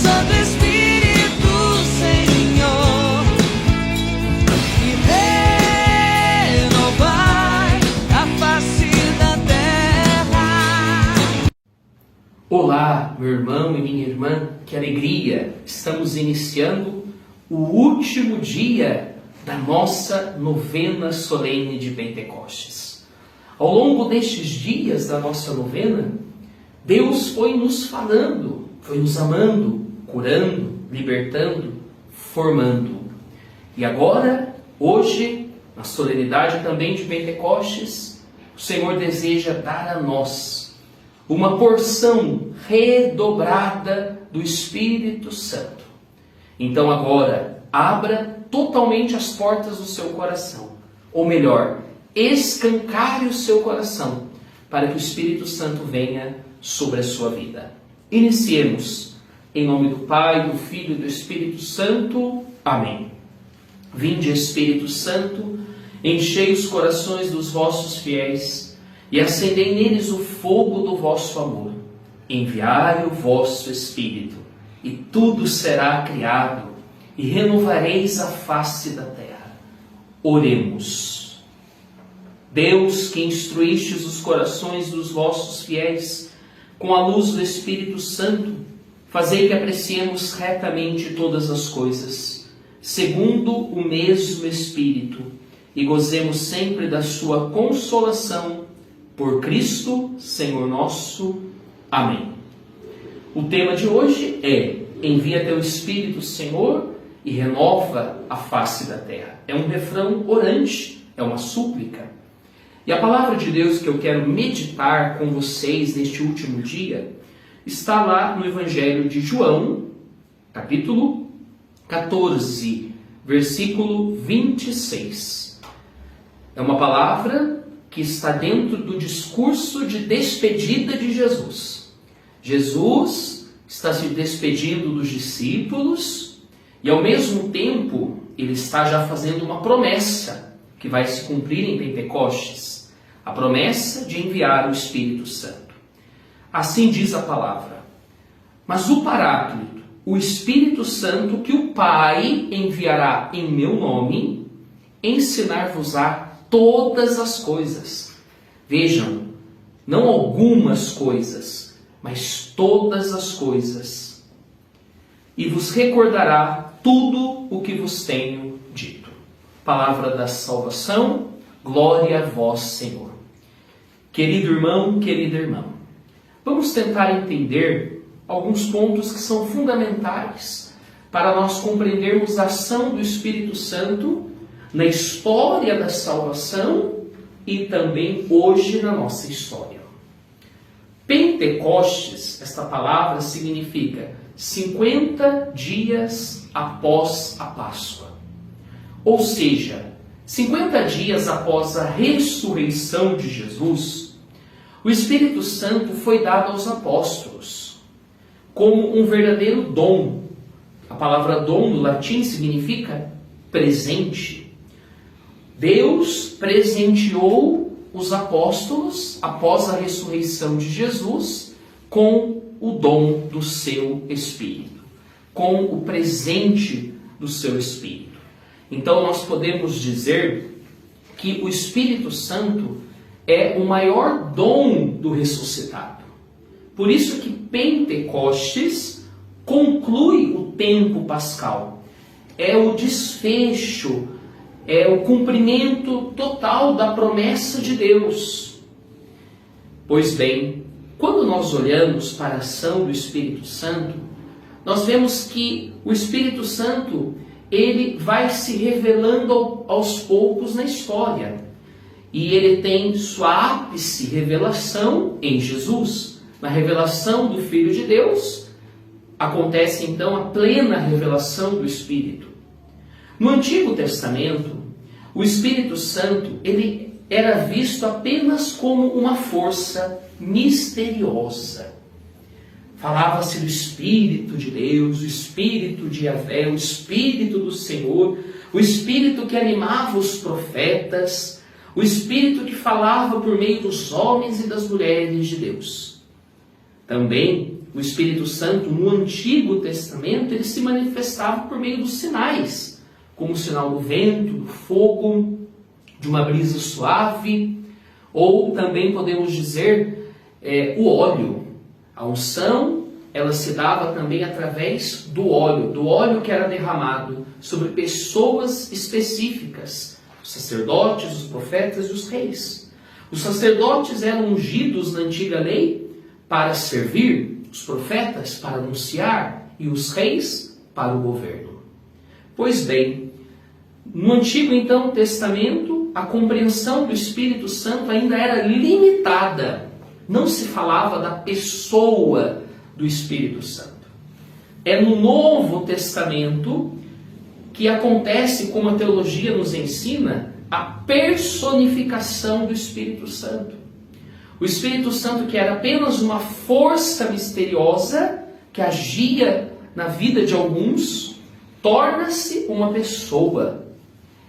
Santo Espírito, Senhor, e renovai a face da terra. Olá, meu irmão e minha irmã, que alegria! Estamos iniciando o último dia da nossa novena solene de Pentecostes. Ao longo destes dias da nossa novena, Deus foi nos falando, foi nos amando, curando, libertando, formando. E agora, hoje, na solenidade também de Pentecostes, o Senhor deseja dar a nós uma porção redobrada do Espírito Santo. Então agora, abra totalmente as portas do seu coração. Ou melhor, escancare o seu coração para que o Espírito Santo venha sobre a sua vida. Iniciemos. Em nome do Pai, do Filho e do Espírito Santo. Amém. Vinde, Espírito Santo, enchei os corações dos vossos fiéis e acendei neles o fogo do vosso amor. Enviai o vosso Espírito, e tudo será criado, e renovareis a face da terra. Oremos. Deus, que instruístes os corações dos vossos fiéis com a luz do Espírito Santo, fazei que apreciemos retamente todas as coisas, segundo o mesmo Espírito, e gozemos sempre da sua consolação, por Cristo, Senhor nosso. Amém. O tema de hoje é: envia teu Espírito, Senhor, e renova a face da terra. É um refrão orante, é uma súplica. E a palavra de Deus que eu quero meditar com vocês neste último dia está lá no Evangelho de João, capítulo 14, versículo 26. É uma palavra que está dentro do discurso de despedida de Jesus. Jesus está se despedindo dos discípulos e, ao mesmo tempo, ele está já fazendo uma promessa que vai se cumprir em Pentecostes. A promessa de enviar o Espírito Santo. Assim diz a palavra: mas o Paráclito, o Espírito Santo, que o Pai enviará em meu nome, ensinar-vos-á todas as coisas. Vejam, não algumas coisas, mas todas as coisas. E vos recordará tudo o que vos tenho dito. Palavra da salvação, glória a vós, Senhor. Querido irmão, querida irmã, vamos tentar entender alguns pontos que são fundamentais para nós compreendermos a ação do Espírito Santo na história da salvação e também hoje na nossa história. Pentecostes, esta palavra significa 50 dias após a Páscoa. Ou seja, 50 dias após a ressurreição de Jesus, o Espírito Santo foi dado aos apóstolos como um verdadeiro dom. A palavra dom no latim significa presente. Deus presenteou os apóstolos após a ressurreição de Jesus com o dom do seu Espírito, com o presente do seu Espírito. Então nós podemos dizer que o Espírito Santo é o maior dom do ressuscitado. Por isso que Pentecostes conclui o tempo pascal. É o desfecho, é o cumprimento total da promessa de Deus. Pois bem, quando nós olhamos para a ação do Espírito Santo, nós vemos que o Espírito Santo, ele vai se revelando aos poucos na história. E ele tem sua ápice revelação em Jesus. Na revelação do Filho de Deus, acontece então a plena revelação do Espírito. No Antigo Testamento, o Espírito Santo, ele era visto apenas como uma força misteriosa. Falava-se do Espírito de Deus, o Espírito de Yahvé, o Espírito do Senhor, o Espírito que animava os profetas, o Espírito que falava por meio dos homens e das mulheres de Deus. Também O Espírito Santo, no Antigo Testamento, ele se manifestava por meio dos sinais, como o sinal do vento, do fogo, de uma brisa suave, ou também podemos dizer o óleo. A unção, ela se dava também através do óleo que era derramado sobre pessoas específicas, os sacerdotes, os profetas e os reis. Os sacerdotes eram ungidos na antiga lei para servir, os profetas para anunciar e os reis para o governo. Pois bem, no Antigo então Testamento, a compreensão do Espírito Santo ainda era limitada. Não se falava da pessoa do Espírito Santo. É no Novo Testamento que acontece, como a teologia nos ensina, a personificação do Espírito Santo. O Espírito Santo, que era apenas uma força misteriosa que agia na vida de alguns, torna-se uma pessoa.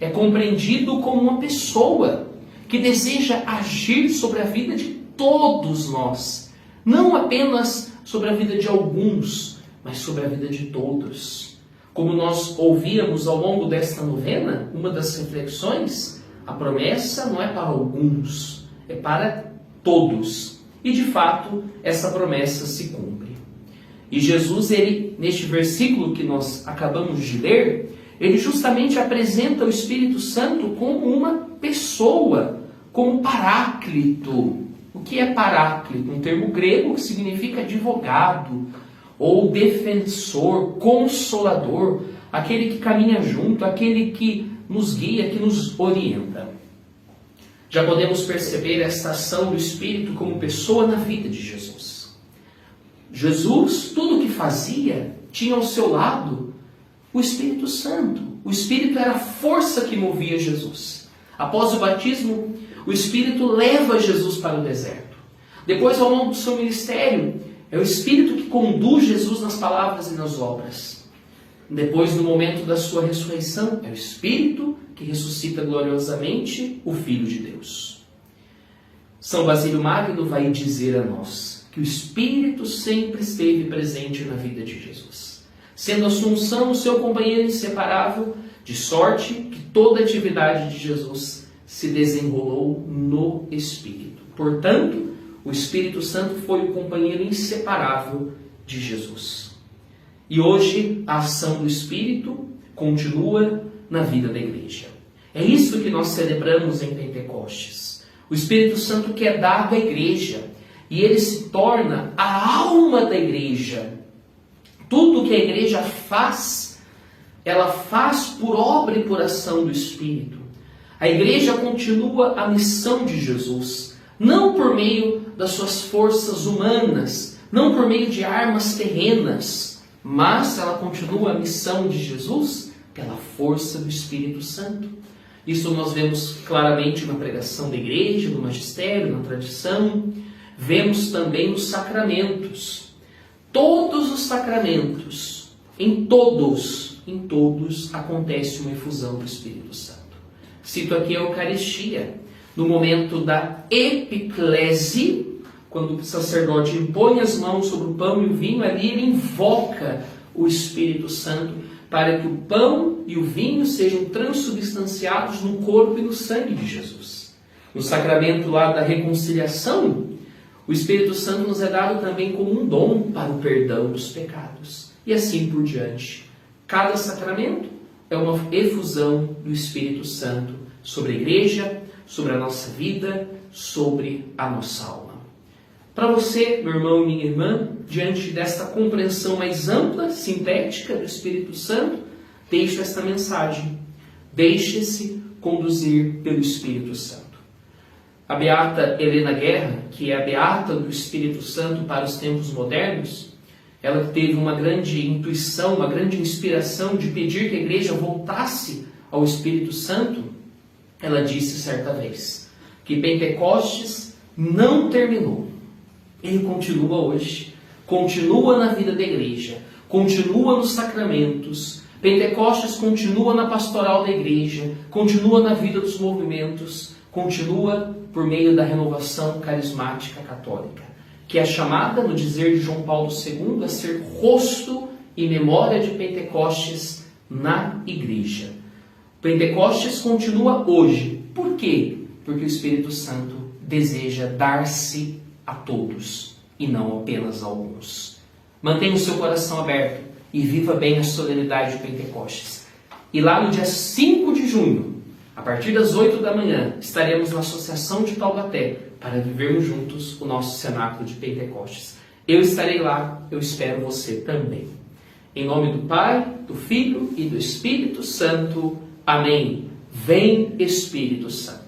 É compreendido como uma pessoa que deseja agir sobre a vida de todos nós. Não apenas sobre a vida de alguns, mas sobre a vida de todos. Como nós ouvíamos ao longo desta novena, uma das reflexões, a promessa não é para alguns, é para todos. E de fato, essa promessa se cumpre. E Jesus, ele, neste versículo que nós acabamos de ler, ele justamente apresenta o Espírito Santo como uma pessoa, como paráclito. O que é paráclito? Um termo grego que significa advogado, ou defensor, consolador, aquele que caminha junto, aquele que nos guia, que nos orienta. Já podemos perceber esta ação do Espírito como pessoa na vida de Jesus. Jesus, tudo o que fazia, tinha ao seu lado o Espírito Santo. O Espírito era a força que movia Jesus. Após o batismo, o Espírito leva Jesus para o deserto. Depois, ao longo do seu ministério, é o Espírito que conduz Jesus nas palavras e nas obras. Depois, no momento da sua ressurreição, é o Espírito que ressuscita gloriosamente o Filho de Deus. São Basílio Magno vai dizer a nós que o Espírito sempre esteve presente na vida de Jesus, sendo a sua unção o seu companheiro inseparável, de sorte que toda a atividade de Jesus se desenrolou no Espírito. Portanto, o Espírito Santo foi o companheiro inseparável de Jesus. E hoje a ação do Espírito continua na vida da igreja. É isso que nós celebramos em Pentecostes. O Espírito Santo que é dado à igreja e ele se torna a alma da igreja. Tudo que a igreja faz, ela faz por obra e por ação do Espírito. A igreja continua a missão de Jesus, não por meio das suas forças humanas, não por meio de armas terrenas, mas ela continua a missão de Jesus pela força do Espírito Santo. Isso nós vemos claramente na pregação da igreja, no magistério, na tradição. Vemos também nos sacramentos. Todos os sacramentos, em todos acontece uma efusão do Espírito Santo. Cito aqui a Eucaristia. No momento da epiclese, quando o sacerdote impõe as mãos sobre o pão e o vinho, ali ele invoca o Espírito Santo para que o pão e o vinho sejam transubstanciados no corpo e no sangue de Jesus. No sacramento lá da reconciliação, o Espírito Santo nos é dado também como um dom para o perdão dos pecados. E assim por diante. Cada sacramento é uma efusão do Espírito Santo sobre a igreja, sobre a nossa vida, sobre a nossa alma. Para você, meu irmão e minha irmã, diante desta compreensão mais ampla, sintética do Espírito Santo, deixo esta mensagem. Deixe-se conduzir pelo Espírito Santo. A beata Helena Guerra, que é a beata do Espírito Santo para os tempos modernos, ela teve uma grande intuição, uma grande inspiração de pedir que a igreja voltasse ao Espírito Santo. Ela disse certa vez que Pentecostes não terminou. Ele continua hoje, continua na vida da igreja, continua nos sacramentos. Pentecostes continua na pastoral da igreja, continua na vida dos movimentos, continua por meio da renovação carismática católica. que é chamada, no dizer de João Paulo II, a ser rosto e memória de Pentecostes na igreja. Pentecostes continua hoje. Por quê? Porque o Espírito Santo deseja dar-se a todos e não apenas a alguns. Mantenha o seu coração aberto e viva bem a solenidade de Pentecostes. E lá no dia 5 de junho, a partir das 8 da manhã, estaremos na Associação de Taubaté para vivermos juntos o nosso cenáculo de Pentecostes. Eu estarei lá, eu espero você também. Em nome do Pai, do Filho e do Espírito Santo. Amém. Vem, Espírito Santo.